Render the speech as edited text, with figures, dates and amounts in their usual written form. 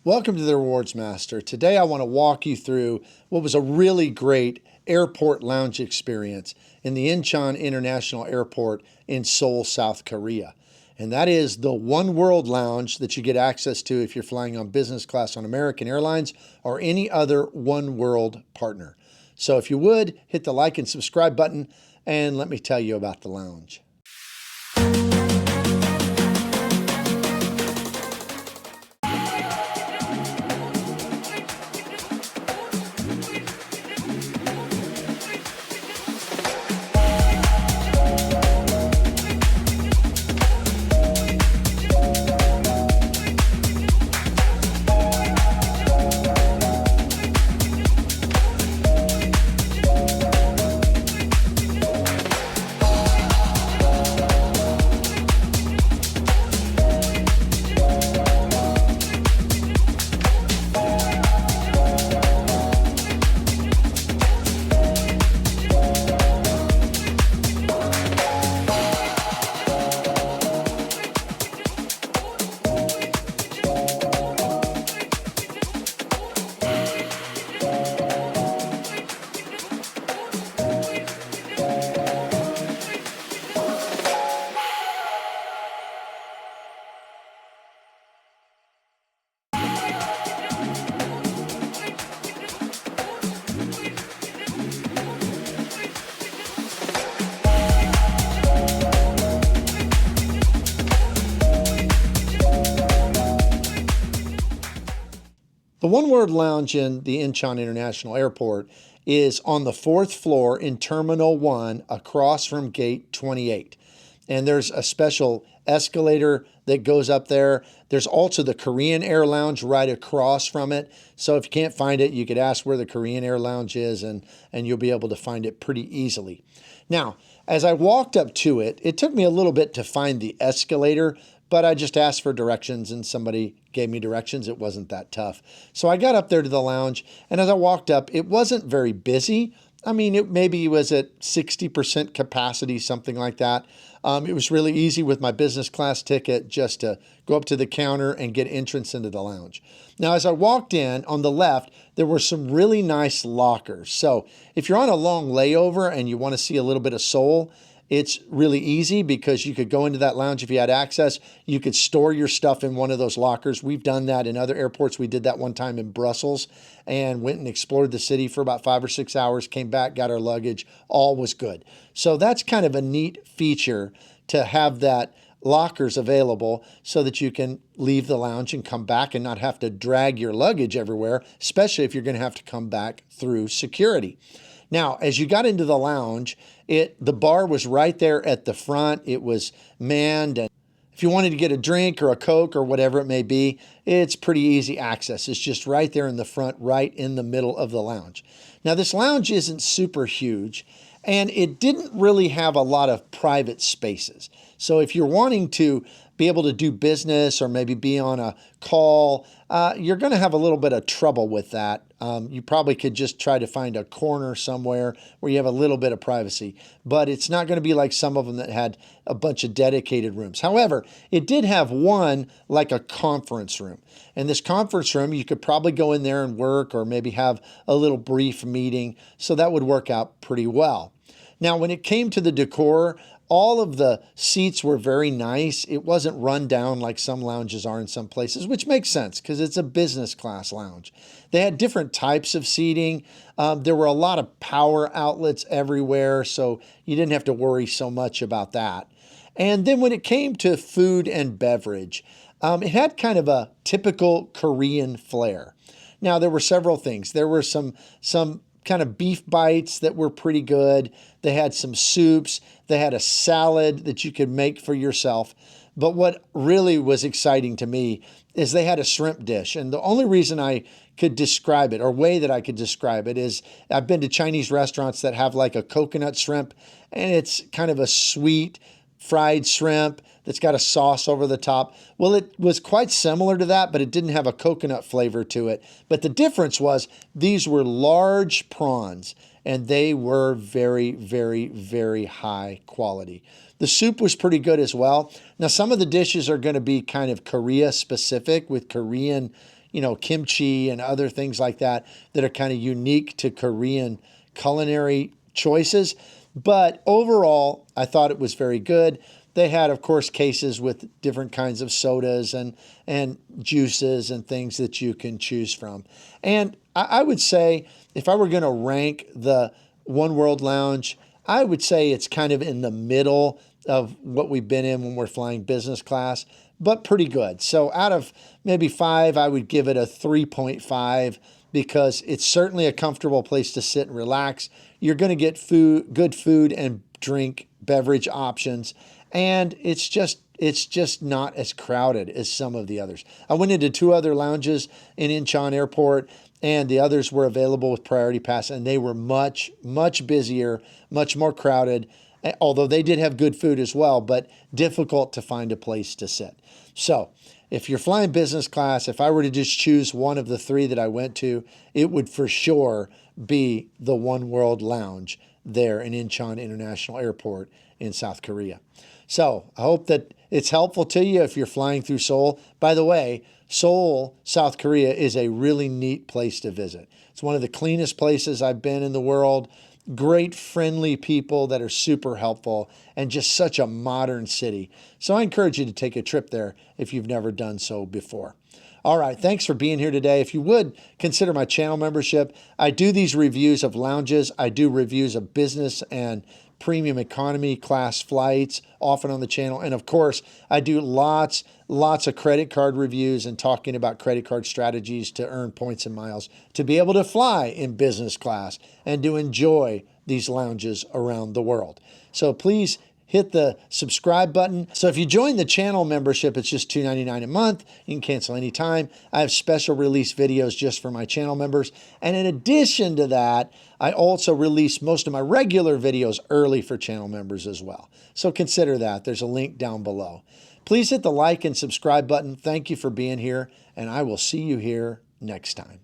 Welcome to the Rewards Master. Today I want to walk you through what was a really great airport lounge experience in the Incheon International Airport in Seoul, South Korea. And that is the Oneworld Lounge that you get access to if you're flying on business class on American Airlines or any other Oneworld partner. So if you would, hit the like and subscribe button and let me tell you about the lounge. The Oneworld Lounge in the Incheon International Airport is on the 4th floor in Terminal 1 across from Gate 28. And there's a special escalator that goes up there. There's also the Korean Air Lounge right across from it. So if you can't find it, you could ask where the Korean Air Lounge is and you'll be able to find it pretty easily. Now, as I walked up to it, it took me a little bit to find the escalator, but I just asked for directions and somebody gave me directions. It wasn't that tough. So I got up there to the lounge, and as I walked up, it wasn't very busy. I mean, it maybe was at 60% capacity, something like that. It was really easy with my business class ticket just to go up to the counter and get entrance into the lounge. Now, as I walked in, on the left, there were some really nice lockers. So if you're on a long layover and you want to see a little bit of Seoul, it's really easy because you could go into that lounge if you had access. You could store your stuff in one of those lockers. We've done that in other airports. We did that one time in Brussels and went and explored the city for about 5 or 6 hours, came back, got our luggage, all was good. So that's kind of a neat feature to have that lockers available so that you can leave the lounge and come back and not have to drag your luggage everywhere, especially if you're going to have to come back through security. Now, as you got into the lounge, the bar was right there at the front. It was manned, and if you wanted to get a drink or a Coke or whatever it may be, it's pretty easy access. It's just right there in the front, right in the middle of the lounge. Now, this lounge isn't super huge, and it didn't really have a lot of private spaces. So if you're wanting to be able to do business or maybe be on a call, you're going to have a little bit of trouble with that. You probably could just try to find a corner somewhere where you have a little bit of privacy, but it's not going to be like some of them that had a bunch of dedicated rooms. However, it did have one like a conference room. And this conference room, you could probably go in there and work or maybe have a little brief meeting. So that would work out pretty well. Now, when it came to the decor, all of the seats were very nice. It wasn't run down like some lounges are in some places, which makes sense because it's a business class lounge. They had different types of seating. There were a lot of power outlets everywhere, so you didn't have to worry so much about that. And then when it came to food and beverage, it had kind of a typical Korean flair. Now, there were several things. There were some kind of beef bites that were pretty good. They had some soups. They had a salad that you could make for yourself. But what really was exciting to me is they had a shrimp dish. And the only reason I could describe it, or way that I could describe it, is I've been to Chinese restaurants that have like a coconut shrimp, and it's kind of a sweet fried shrimp that's got a sauce over the top. Well, it was quite similar to that, but it didn't have a coconut flavor to it. But the difference was these were large prawns, and they were very, very, very high quality. The soup was pretty good as well. Now, some of the dishes are going to be kind of Korea specific with Korean, kimchi and other things like that that are kind of unique to Korean culinary choices. But overall, I thought it was very good. They had, of course, cases with different kinds of sodas and juices and things that you can choose from. And I would say if I were going to rank the Oneworld Lounge, I would say it's kind of in the middle of what we've been in when we're flying business class, but pretty good. So out of maybe 5, I would give it a 3.5 because it's certainly a comfortable place to sit and relax. You're going to get good food and drink, beverage options, and it's just not as crowded as some of the others. I went into 2 other lounges in Incheon Airport, and the others were available with priority pass, and they were much, much busier, much more crowded, although they did have good food as well, but difficult to find a place to sit. So if you're flying business class, if I were to just choose one of the 3 that I went to, it would for sure be the Oneworld Lounge there in Incheon International Airport in South Korea. So I hope that it's helpful to you if you're flying through Seoul. By the way, Seoul, South Korea is a really neat place to visit. It's one of the cleanest places I've been in the world. Great, friendly people that are super helpful, and just such a modern city. So I encourage you to take a trip there if you've never done so before. All right, thanks for being here today. If you would, consider my channel membership. I do these reviews of lounges. I do reviews of business and premium economy class flights often on the channel. And of course, I do lots of credit card reviews and talking about credit card strategies to earn points and miles to be able to fly in business class and to enjoy these lounges around the world. So please hit the subscribe button. So if you join the channel membership, it's just $2.99 a month. You can cancel anytime. I have special release videos just for my channel members. And in addition to that, I also release most of my regular videos early for channel members as well. So consider that. There's a link down below. Please hit the like and subscribe button. Thank you for being here, and I will see you here next time.